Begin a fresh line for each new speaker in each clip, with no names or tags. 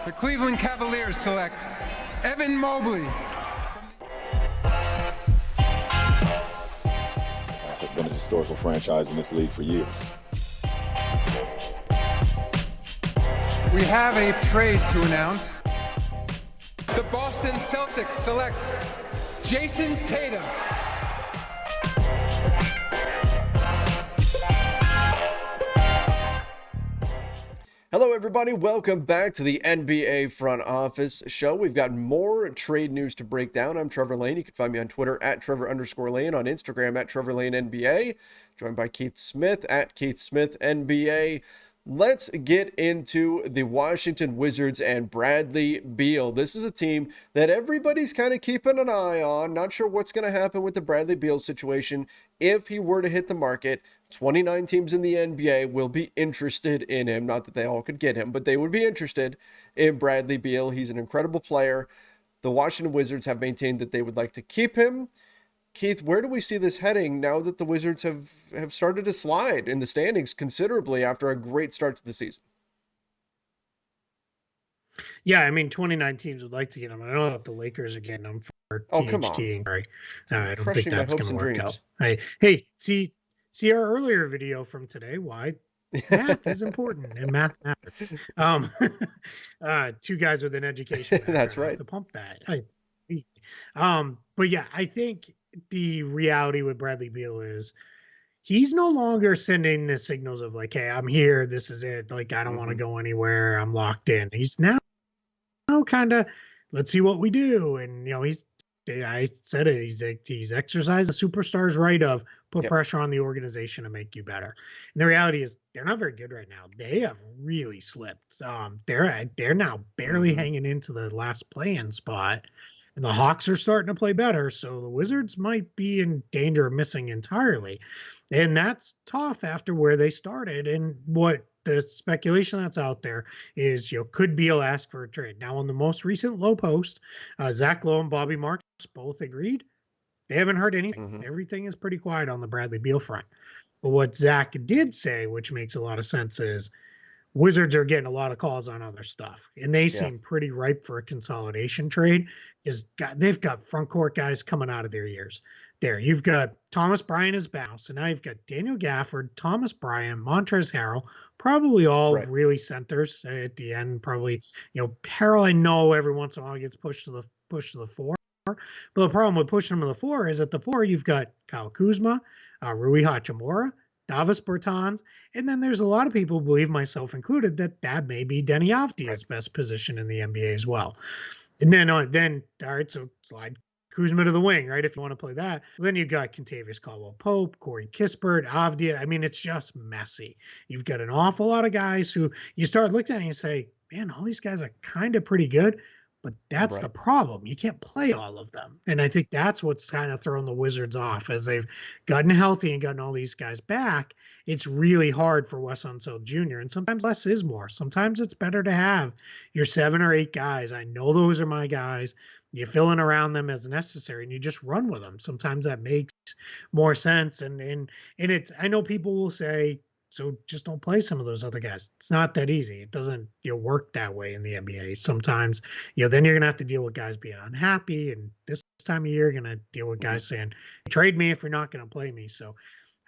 The Cleveland Cavaliers select Evan Mobley.
Has been a historical franchise in this league for years.
We have a trade to announce. The Boston Celtics select Jason Tatum.
Hello, everybody. Welcome back to the NBA Front Office Show. We've got more trade news to break down. I'm Trevor Lane. You can find me on Twitter at Trevor_Lane, on Instagram at Trevor Lane NBA, joined by Keith Smith at Keith Smith NBA. Let's get into the Washington Wizards and Bradley Beal. This is a team that everybody's kind of keeping an eye on. Not sure what's going to happen with the Bradley Beal situation if he were to hit the market. 29 teams in the NBA will be interested in him. Not that they all could get him, but they would be interested in Bradley Beal. He's an incredible player. The Washington Wizards have maintained that they would like to keep him. Keith, where do we see this heading now that the Wizards have started to slide in the standings considerably after a great start to the season?
Yeah, I mean, 29 teams would like to get him. I don't know if the Lakers are getting him for THT. Sorry. I don't think that's going to work out. Hey, see our earlier video from today. Why math is important and math matters. Two guys with an education.
That's right.
To pump that. But yeah, I think the reality with Bradley Beal is he's no longer sending the signals of like, hey, I'm here. This is it. Like, I don't want to go anywhere. I'm locked in. He's now kind of, let's see what we do. And, I said it, he's exercised the superstar's right of put pressure on the organization to make you better. And the reality is they're not very good right now. They have really slipped. They're now barely hanging into the last play-in spot. And the Hawks are starting to play better, so the Wizards might be in danger of missing entirely. And that's tough after where they started. And what the speculation that's out there is, could Beal ask for a trade? Now, on the most recent Low Post, Zach Lowe and Bobby Marks both agreed. They haven't heard anything. Everything is pretty quiet on the Bradley Beal front. But what Zach did say, which makes a lot of sense, is Wizards are getting a lot of calls on other stuff, and they seem pretty ripe for a consolidation trade. They've got front court guys coming out of their years. There, you've got Thomas Bryant is back, so now you've got Daniel Gafford, Thomas Bryant, Montrezl Harrell, probably all really centers at the end. Probably, Harrell, I know every once in a while gets pushed to the four, but the problem with pushing him to the four is at the four you've got Kyle Kuzma, Rui Hachimura, Davis Bertans, and then there's a lot of people, believe myself included, that may be Denny Avdia's best position in the NBA as well. And then all right, so slide Kuzma to the wing, right? If you want to play that. Then you've got Kentavious Caldwell-Pope, Corey Kispert, Avdia. I mean, it's just messy. You've got an awful lot of guys who you start looking at and you say, man, all these guys are kind of pretty good. But that's the problem. You can't play all of them. And I think that's what's kind of thrown the Wizards off as they've gotten healthy and gotten all these guys back. It's really hard for Wes Unseld Jr. And sometimes less is more. Sometimes it's better to have your 7 or 8 guys. I know those are my guys. You fill in around them as necessary and you just run with them. Sometimes that makes more sense. And it's, I know people will say, so just don't play some of those other guys. It's not that easy. It doesn't work that way in the NBA. Sometimes, then you're going to have to deal with guys being unhappy. And this time of year, you're going to deal with guys saying, trade me if you're not going to play me. So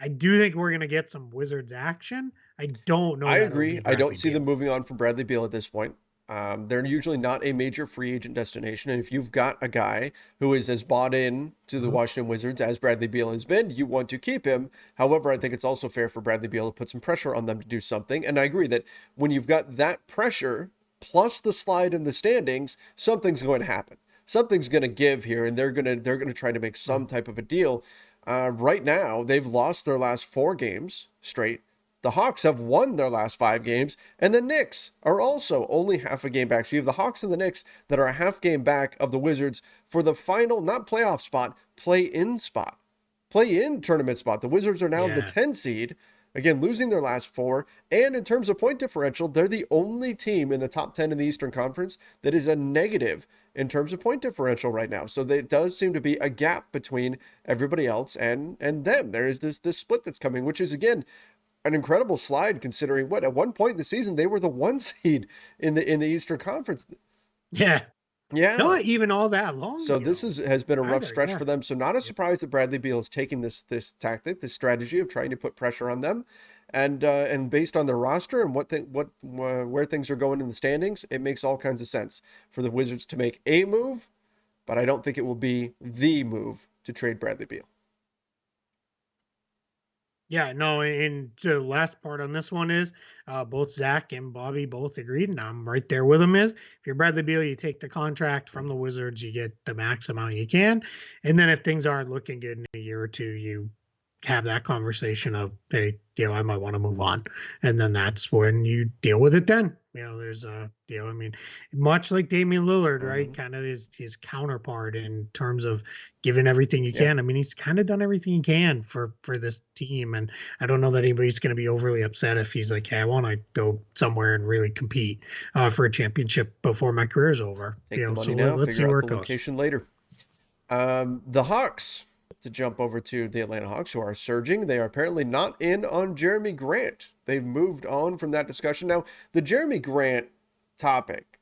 I do think we're going to get some Wizards action. I don't know.
I agree. I don't see them moving on from Bradley Beal at this point. They're usually not a major free agent destination. And if you've got a guy who is as bought in to the Washington Wizards as Bradley Beal has been, you want to keep him. However, I think it's also fair for Bradley Beal to put some pressure on them to do something. And I agree that when you've got that pressure plus the slide in the standings, something's going to happen. Something's going to give here, and they're going to try to make some type of a deal. Right now, they've lost their last 4 games straight. The Hawks have won their last 5 games, and the Knicks are also only half a game back. So you have the Hawks and the Knicks that are a half game back of the Wizards for the final, not playoff spot, play-in spot. Play-in tournament spot. The Wizards are now the 10 seed, again, losing their last 4. And in terms of point differential, they're the only team in the top 10 in the Eastern Conference that is a negative in terms of point differential right now. So there does seem to be a gap between everybody else and them. There is this split that's coming, which is, again, an incredible slide considering what at one point in the season they were the 1 seed in the Eastern Conference.
Yeah.
Yeah.
Not even all that long
So
ago.
this has been a rough
Either,
stretch
yeah.
for them. So not a surprise that Bradley Beal is taking this tactic, this strategy of trying to put pressure on them, and based on their roster and where things are going in the standings, it makes all kinds of sense for the Wizards to make a move, but I don't think it will be the move to trade Bradley Beal.
Yeah, no, and the last part on this one is both Zach and Bobby both agreed, and I'm right there with them. Is if you're Bradley Beal, you take the contract from the Wizards, you get the max amount you can, and then if things aren't looking good in a year or two, you have that conversation of, hey, I might want to move on, and then that's when you deal with it. Then there's I mean, much like Damian Lillard, right? Kind of his counterpart in terms of giving everything you can. I mean, he's kind of done everything he can for this team, and I don't know that anybody's going to be overly upset if he's like, hey, I want to go somewhere and really compete for a championship before my career's over.
Take the money
so
now,
let's see
figure
where
out
it
the
goes.
location later. The Hawks, to jump over to the Atlanta Hawks, who are surging. They are apparently not in on Jerami Grant. They've moved on from that discussion. Now, the Jerami Grant topic,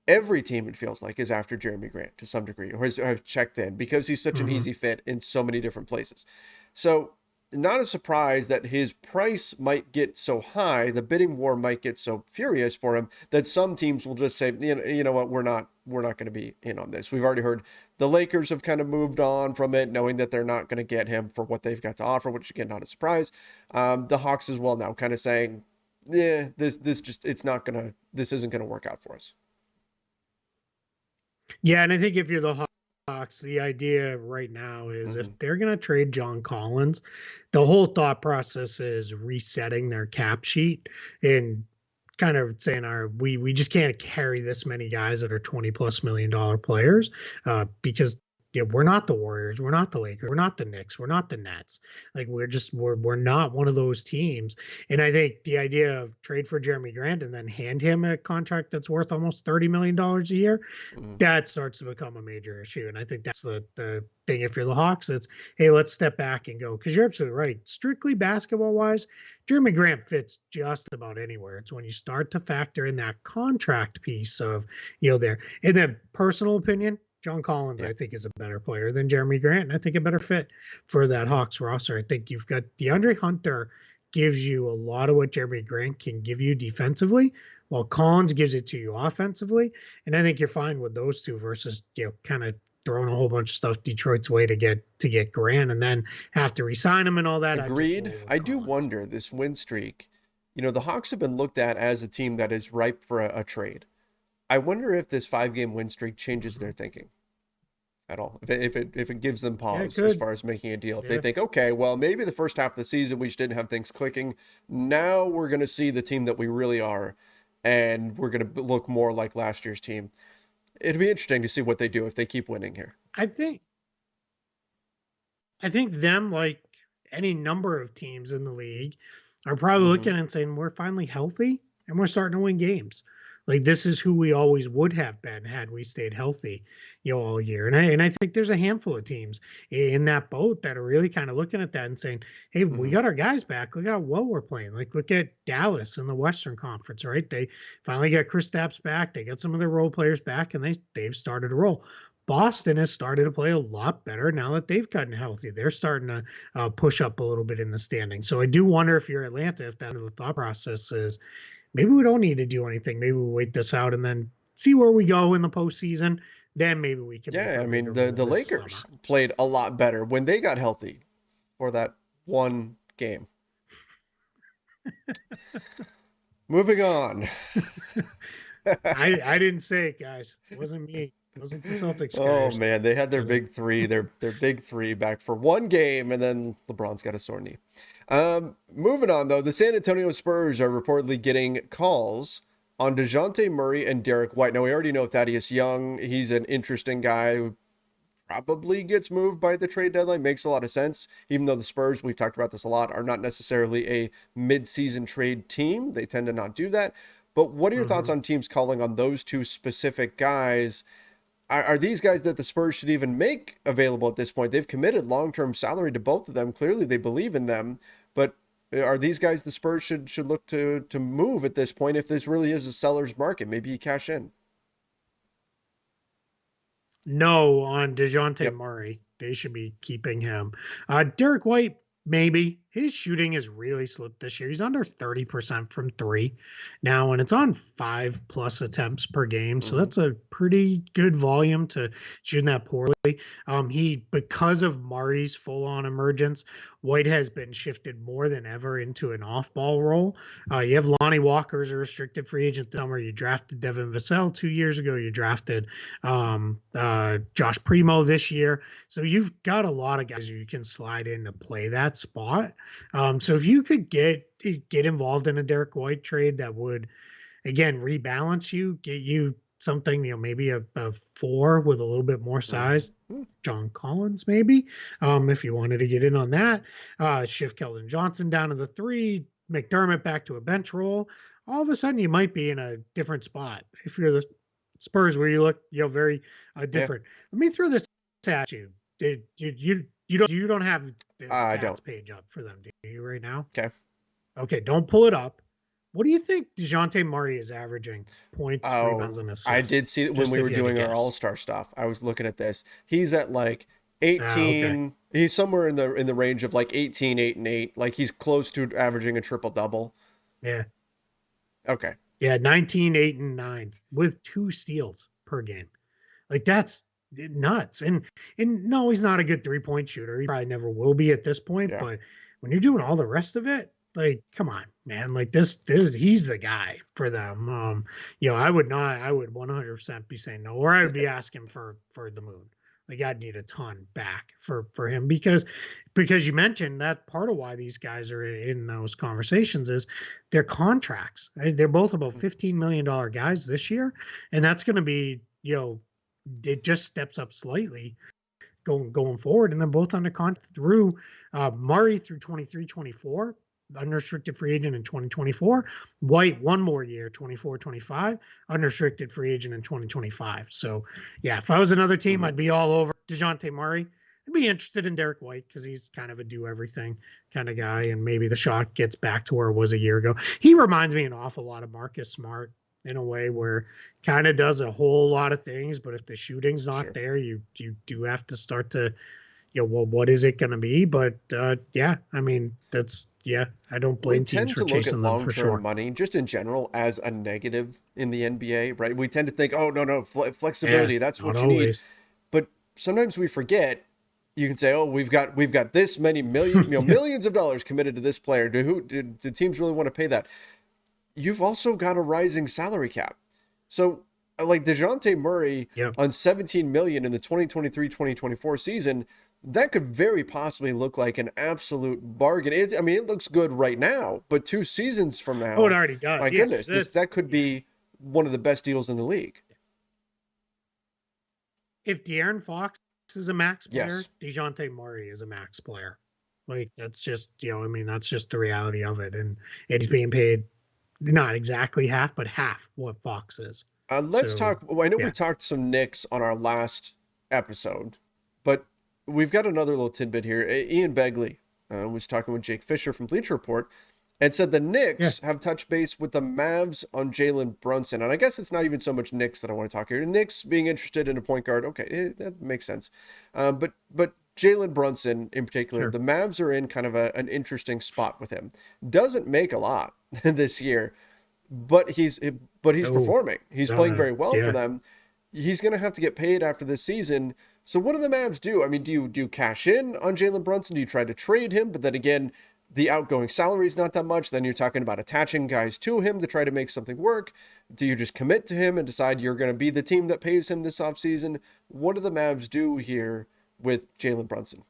every team, it feels like, is after Jerami Grant to some degree, or has checked in, because he's such an easy fit in so many different places. So not a surprise that his price might get so high, the bidding war might get so furious for him, that some teams will just say, you know what, we're not going to be in on this. We've already heard the Lakers have kind of moved on from it, knowing that they're not going to get him for what they've got to offer, which again, not a surprise. The Hawks as well now kind of saying, yeah, this isn't going to work out for us.
Yeah, and I think if you're the Hawks, the idea right now is if they're going to trade John Collins, the whole thought process is resetting their cap sheet and kind of saying, we just can't carry this many guys that are $20+ million players because we're not the Warriors, we're not the Lakers, we're not the Knicks, we're not the Nets. Like we're not one of those teams. And I think the idea of trade for Jerami Grant and then hand him a contract that's worth almost $30 million a year, that starts to become a major issue. And I think that's the thing. If you're the Hawks, it's, hey, let's step back and go, because you're absolutely right. Strictly basketball wise, Jerami Grant fits just about anywhere. It's when you start to factor in that contract piece of there. And then personal opinion, John Collins, I think, is a better player than Jerami Grant, and I think a better fit for that Hawks roster. I think you've got DeAndre Hunter gives you a lot of what Jerami Grant can give you defensively, while Collins gives it to you offensively. And I think you're fine with those two versus kind of throwing a whole bunch of stuff Detroit's way to get Grant and then have to re-sign him and all that.
Agreed. I do wonder, this win streak, the Hawks have been looked at as a team that is ripe for a trade. I wonder if this 5-game win streak changes their thinking at all. If it gives them pause as far as making a deal. If they think, okay, well, maybe the first half of the season we just didn't have things clicking. Now we're going to see the team that we really are, and we're going to look more like last year's team. It'd be interesting to see what they do if they keep winning here.
I think them, like any number of teams in the league, are probably looking and saying, we're finally healthy and we're starting to win games. Like, this is who we always would have been had we stayed healthy, all year. And I think there's a handful of teams in that boat that are really kind of looking at that and saying, hey, we got our guys back. Look at what we're playing. Like, look at Dallas in the Western Conference, right? They finally got Kristaps back. They got some of their role players back, and they've started to roll. Boston has started to play a lot better now that they've gotten healthy. They're starting to push up a little bit in the standing. So I do wonder if you're Atlanta, if that the thought process is, maybe we don't need to do anything. Maybe we wait this out and then see where we go in the postseason. Then maybe we can.
Yeah, I mean, the Lakers played a lot better when they got healthy for that one game. Moving on.
I didn't say it, guys. It wasn't me. It wasn't the Celtics guys.
Oh, man, they had their big three, their big three back for one game, and then LeBron's got a sore knee. Moving on, though, the San Antonio Spurs are reportedly getting calls on DeJounte Murray and Derek White. Now, we already know Thaddeus Young. He's an interesting guy who probably gets moved by the trade deadline. Makes a lot of sense, even though the Spurs, we've talked about this a lot, are not necessarily a mid-season trade team. They tend to not do that. But what are your thoughts on teams calling on those two specific guys? Are these guys that the Spurs should even make available at this point? They've committed long-term salary to both of them. Clearly, they believe in them. But Are these guys the Spurs should look to move at this point if this really is a seller's market? Maybe you cash in.
No, on DeJounte
Yep.
Murray. They should be keeping him. Derek White, maybe. His shooting has really slipped this year. He's under 30% from three now, and it's on 5+ attempts per game. So that's a pretty good volume to shooting that poorly. Because of Murray's full-on emergence, White has been shifted more than ever into an off-ball role. You have Lonnie Walker as a restricted free agent this summer. You drafted Devin Vassell 2 years ago. You drafted Josh Primo this year. So you've got a lot of guys you can slide in to play that spot. So if you could get involved in a Derek White trade that would, again, rebalance you, get you something, maybe a 4 with a little bit more size, John Collins, maybe, if you wanted to get in on that, shift Keldon Johnson down to the 3, McDermott back to a bench role, all of a sudden you might be in a different spot. If you're the Spurs, where you look, very different. Let me throw this at you. You don't have the stats page up for them, do you, right now? Okay, don't pull it up. What do you think DeJounte Murray is averaging points, rebounds, and assists?
I did see that when we were doing our All-Star stuff. I was looking at this. He's at like 18. Okay. He's somewhere in the range of like 18, 8, and 8. Like he's close to averaging a triple-double.
Yeah.
Okay.
Yeah, 19, 8, and 9 with 2 steals per game. Like that's nuts. And no, he's not a good 3-point shooter. He probably never will be at this point. Yeah. But when you're doing all the rest of it, like, come on, man. Like this he's the guy for them. I would 100% be saying no, or I would be asking for the moon. Like I'd need a ton back for him because you mentioned that part of why these guys are in those conversations is their contracts. They're both about $15 million guys this year. And that's going to be, it just steps up slightly going forward. And they're both under contract through Murray through 23-24. Unrestricted free agent in 2024. White, one more year, 24-25. Unrestricted free agent in 2025. So, yeah, if I was another team, I'd be all over DeJounte Murray. I'd be interested in Derek White because he's kind of a do-everything kind of guy, and maybe the shot gets back to where it was a year ago. He reminds me an awful lot of Marcus Smart in a way where kind of does a whole lot of things, but if the shooting's not there, you do have to start to – well, what is it going to be? But I mean, I don't blame teams for chasing them for sure.
Money, just in general, as a negative in the NBA, right? We tend to think, oh, no, flexibility, that's what you need. But sometimes we forget. You can say, oh, we've got this many millions of dollars committed to this player. Do teams really want to pay that? You've also got a rising salary cap. So, like DeJounte Murray on $17 million in the 2023-2024 season, that could very possibly look like an absolute bargain. It looks good right now, but 2 seasons from now,
it already does.
My goodness, that could be one of the best deals in the league.
If De'Aaron Fox is a max player, DeJounte Murray is a max player. Like that's just that's just the reality of it, and he's being paid not exactly half, but half what Fox is.
Let's talk. Well, I know we talked some Knicks on our last episode, but we've got another little tidbit here. Ian Begley was talking with Jake Fisher from Bleacher Report and said the Knicks have touched base with the Mavs on Jalen Brunson. And I guess it's not even so much Knicks that I want to talk here. The Knicks being interested in a point guard. Okay, that makes sense. But Jalen Brunson in particular, the Mavs are in kind of an interesting spot with him. Doesn't make a lot this year, but he's performing. He's playing very well for them. He's going to have to get paid after this season. So what do the Mavs do? I mean, do you cash in on Jalen Brunson? Do you try to trade him? But then again, the outgoing salary is not that much. Then you're talking about attaching guys to him to try to make something work. Do you just commit to him and decide you're going to be the team that pays him this offseason? What do the Mavs do here with Jalen Brunson?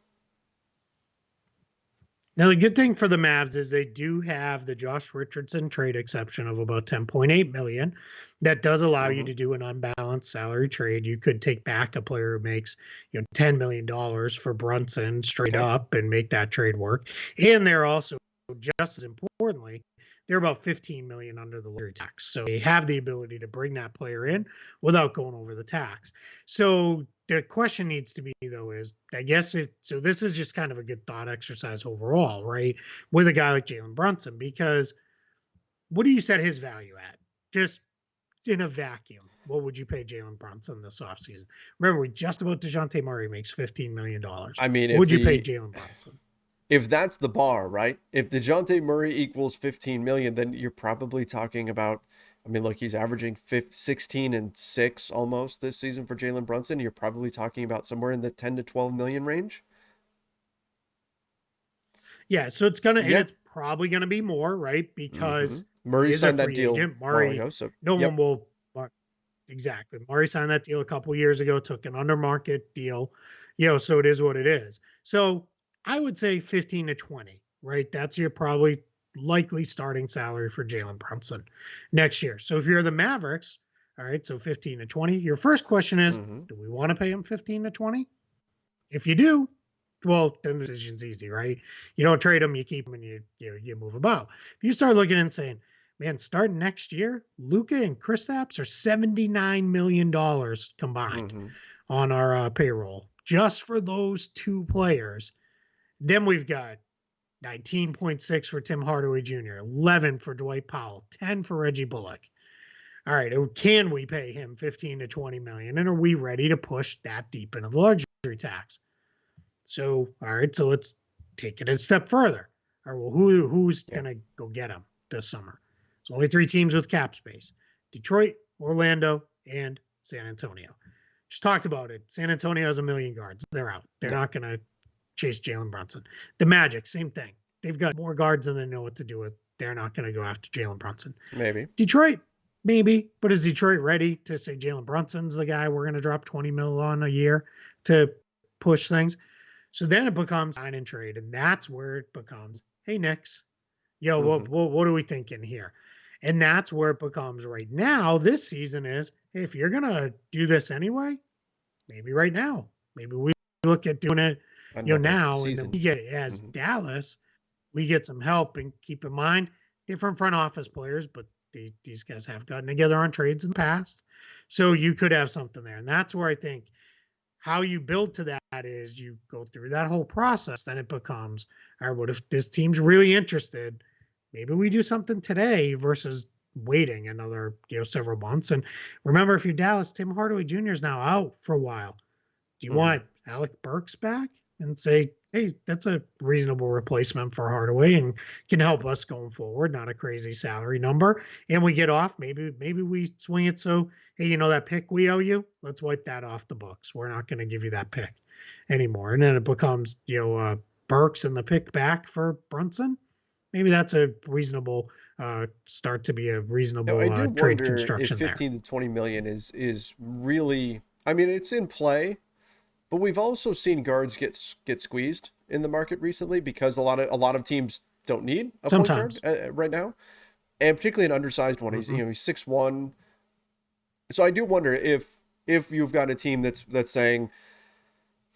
Now, the good thing for the Mavs is they do have the Josh Richardson trade exception of about $10.8 million. That does allow you to do an unbalanced salary trade. You could take back a player who makes $10 million for Brunson straight up and make that trade work. And they're also, just as importantly, they're about $15 million under the luxury tax. So they have the ability to bring that player in without going over the tax. So the question needs to be though is, I guess so this is just kind of a good thought exercise overall, right? With a guy like Jalen Brunson, because what do you set his value at? Just in a vacuum, what would you pay Jalen Brunson this offseason? Remember, we just about DeJounte Murray makes $15 million.
I mean,
what would you pay Jalen Brunson?
If that's the bar, right? If DeJounte Murray equals 15 million, then you're probably talking about, I mean, look, he's averaging 16 and 6 almost this season for Jalen Brunson. You're probably talking about somewhere in the 10 to 12 million range.
Yeah, so it's probably gonna be more, right? Because
Murray signed that deal
Murray,
ago, so
one will. Exactly. Murray signed that deal a couple years ago, took an under market deal, so it is what it is. So I would say 15 to 20, right? That's your probably likely starting salary for Jalen Brunson next year. So if you're the Mavericks, all right, so 15 to 20, your first question is, do we want to pay him 15 to 20? If you do, well, then the decision's easy, right? You don't trade him, you keep him, and you move about. If you start looking and saying, man, starting next year, Luka and Kristaps are $79 million combined on our payroll just for those two players. Then we've got 19.6 for Tim Hardaway Jr., 11 for Dwight Powell, 10 for Reggie Bullock. All right, can we pay him 15 to 20 million? And are we ready to push that deep into the luxury tax? So, all right, so let's take it a step further. All right, well, who's going to go get him this summer? There's only 3 teams with cap space: Detroit, Orlando, and San Antonio. Just talked about it. San Antonio has 1 million guards. They're out. They're not going to chase Jalen Brunson. The Magic, same thing. They've got more guards than they know what to do with. They're not going to go after Jalen Brunson.
Maybe.
Detroit, maybe. But is Detroit ready to say Jalen Brunson's the guy we're going to drop 20 mil on a year to push things? So then it becomes sign and trade. And that's where it becomes, hey, Knicks, what are we thinking here? And that's where it becomes right now. This season is, hey, if you're going to do this anyway, maybe right now. Maybe we look at doing it now.
Season.
And then we get, as Dallas, we get some help. And keep in mind, different front office players, but these guys have gotten together on trades in the past. So you could have something there. And that's where I think how you build to that is you go through that whole process. Then it becomes, all right, what if this team's really interested? Maybe we do something today versus waiting another, several months. And remember, if you're Dallas, Tim Hardaway Jr. is now out for a while. Do you want Alec Burks back and say, hey, that's a reasonable replacement for Hardaway and can help us going forward, not a crazy salary number, and we get off? Maybe we swing it so, hey, that pick we owe you, let's wipe that off the books. We're not going to give you that pick anymore. And then it becomes, Burks and the pick back for Brunson. Maybe that's a reasonable start to be a reasonable trade construction
if 15 to 20 million is really, I mean, it's in play, but we've also seen guards get squeezed in the market recently because a lot of teams don't need a point guard right now, and particularly an undersized one. He's 6'1". So I do wonder if you've got a team that's saying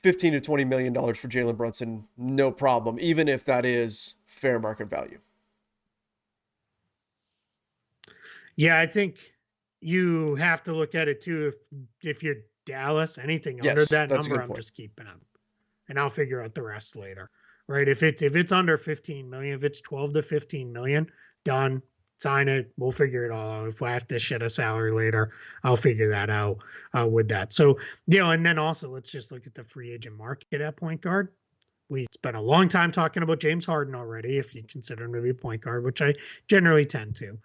15 to 20 million dollars for Jalen Brunson, no problem, even if that is fair market value.
Yeah, I think you have to look at it too. If you're Dallas, anything under that number, I'm just keeping them, and I'll figure out the rest later. Right? If it's under 15 million, if it's 12 to 15 million, done. Sign it. We'll figure it all out. If I have to shed a salary later, I'll figure that out with that. So, and then also let's just look at the free agent market at point guard. We spent a long time talking about James Harden already, if you consider him to be a point guard, which I generally tend to.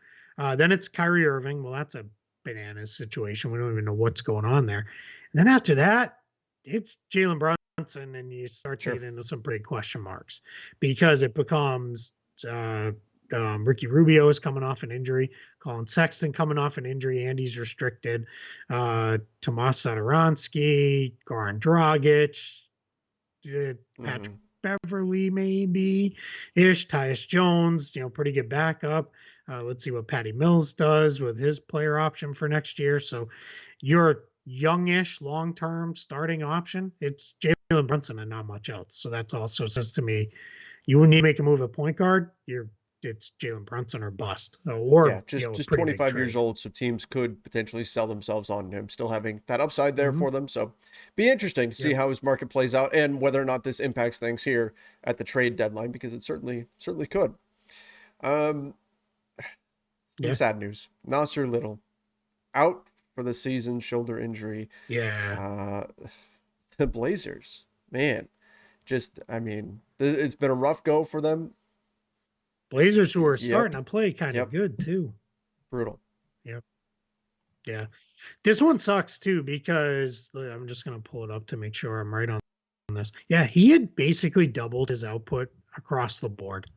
Then it's Kyrie Irving. Well, that's a bananas situation. We don't even know what's going on there. And then after that, it's Jalen Brunson, and you start to get into some big question marks because it becomes Ricky Rubio is coming off an injury, Colin Sexton coming off an injury, and he's restricted. Tomas Satoransky, Goran Dragic, Patrick Beverly maybe ish, Tyus Jones, pretty good backup. Let's see what Patty Mills does with his player option for next year. So your youngish long-term starting option, it's Jalen Brunson and not much else. So that's also says to me, you need to make a move at point guard. You're it's Jalen Brunson or bust, or
Yeah, just
pretty big
25 years
trade.
old, so teams could potentially sell themselves on him, still having that upside there
Mhm.
for them. So be interesting to see
Yep.
how his market plays out and whether or not this impacts things here at the trade deadline, because it certainly could. Some
Yeah.
sad news. Nasser Little out for the season, shoulder injury.
Yeah.
The Blazers, man, I mean, it's been a rough go for them.
Blazers, who are
Yep.
starting to play kind of
Yep.
good too.
Brutal.
Yep. Yeah. This one sucks too because I'm just going to pull it up to make sure I'm right on this. Yeah, he had basically doubled his output across the board.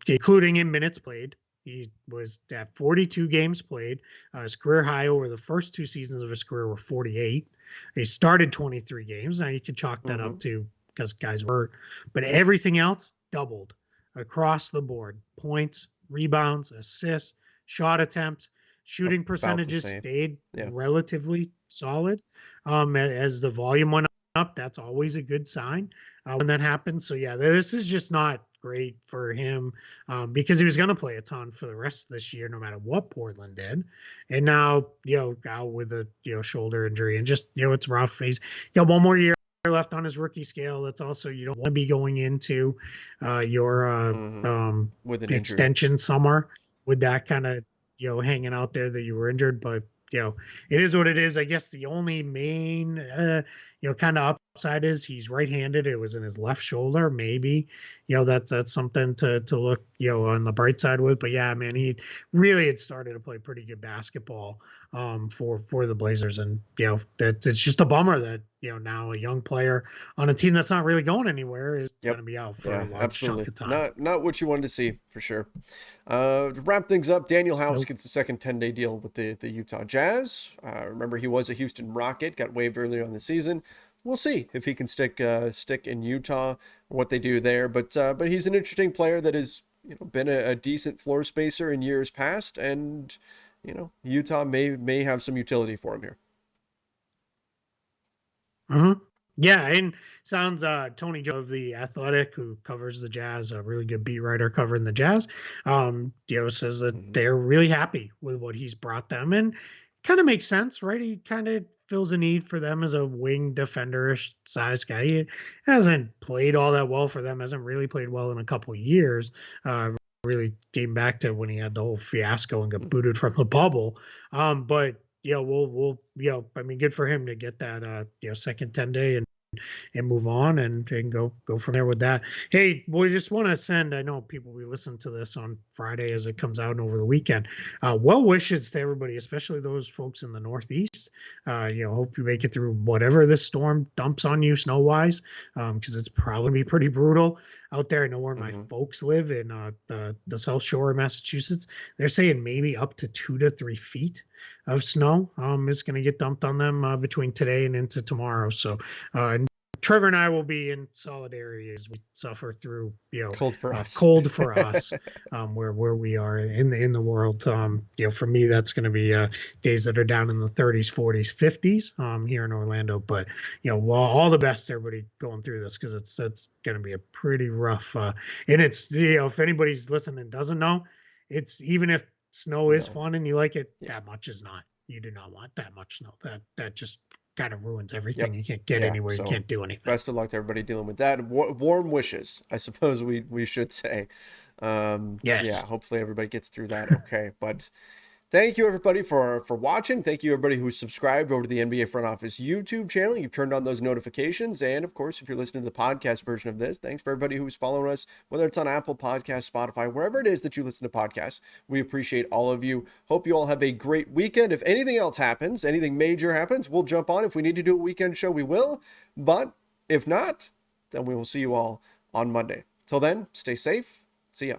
Including in minutes played. He was at 42 games played. His career high over the first 2 seasons of his career were 48. He started 23 games. Now you can chalk that up to because guys were, but everything else doubled across the board. Points, rebounds, assists, shot attempts, shooting
About the
percentages
same.
stayed
Yeah.
relatively solid. As the volume went up, that's always a good sign when that happens. So yeah, this is just not great for him because he was going to play a ton for the rest of this year, no matter what Portland did. And now, out with a shoulder injury and just it's rough. He's got one more year left on his rookie scale. That's also you don't want to be going into your
With an
extension summer with that kind of hanging out there that you were injured, but it is what it is. I guess the only main kind of upside is he's right-handed. It was in his left shoulder. Maybe that's something to look on the bright side with. But yeah, man, he really had started to play pretty good basketball for the Blazers, and that it's just a bummer that now a young player on a team that's not really going anywhere is going to be out for a large chunk of time.
Not what you wanted to see for sure. To wrap things up, Daniel House
Nope.
gets a second 10-day deal with the Utah Jazz. Remember, he was a Houston Rocket, got waived earlier on the season. We'll see if he can stick in Utah or what they do there. But he's an interesting player that has been a decent floor spacer in years past, and Utah may have some utility for him here.
Mm-hmm. Yeah, and sounds Tony Joe of The Athletic, who covers the Jazz, a really good beat writer covering the Jazz, says that they're really happy with what he's brought them, and kind of makes sense, right? He kind of fills a need for them as a wing defenderish size guy. He hasn't played all that well for them, hasn't really played well in a couple of years. Really came back to when he had the whole fiasco and got booted from the bubble. But we'll I mean, good for him to get that second 10-day and move on and go from there with that. Hey, we just want to send, I know people will listen to this on Friday as it comes out and over the weekend. Well wishes to everybody, especially those folks in the Northeast. Hope you make it through whatever this storm dumps on you snow wise, because it's probably gonna be pretty brutal out there. I know where my folks live in the South Shore of Massachusetts. They're saying maybe up to 2 to 3 feet of snow is going to get dumped on them between today and into tomorrow. So Trevor and I will be in solidarity as we suffer through
Cold for us,
where we are in the world. For me, that's going to be days that are down in the 30s, 40s, 50s here in Orlando. But all the best to everybody going through this, because it's going to be a pretty rough. And it's if anybody's listening and doesn't know, it's even if snow is fun and you like it, that much is not. You do not want that much snow. That just kind of ruins everything. You can't get anywhere. So you can't do anything.
Best of luck to everybody dealing with that. Warm wishes, I suppose we should say.
Yes.
Yeah, hopefully everybody gets through that okay. But thank you everybody for watching. Thank you everybody who's subscribed over to the NBA Front Office YouTube channel. You've turned on those notifications. And of course, if you're listening to the podcast version of this, thanks for everybody who's following us, whether it's on Apple Podcasts, Spotify, wherever it is that you listen to podcasts. We appreciate all of you. Hope you all have a great weekend. If anything else happens, anything major happens, we'll jump on. If we need to do a weekend show, we will. But if not, then we will see you all on Monday. Till then, stay safe. See ya.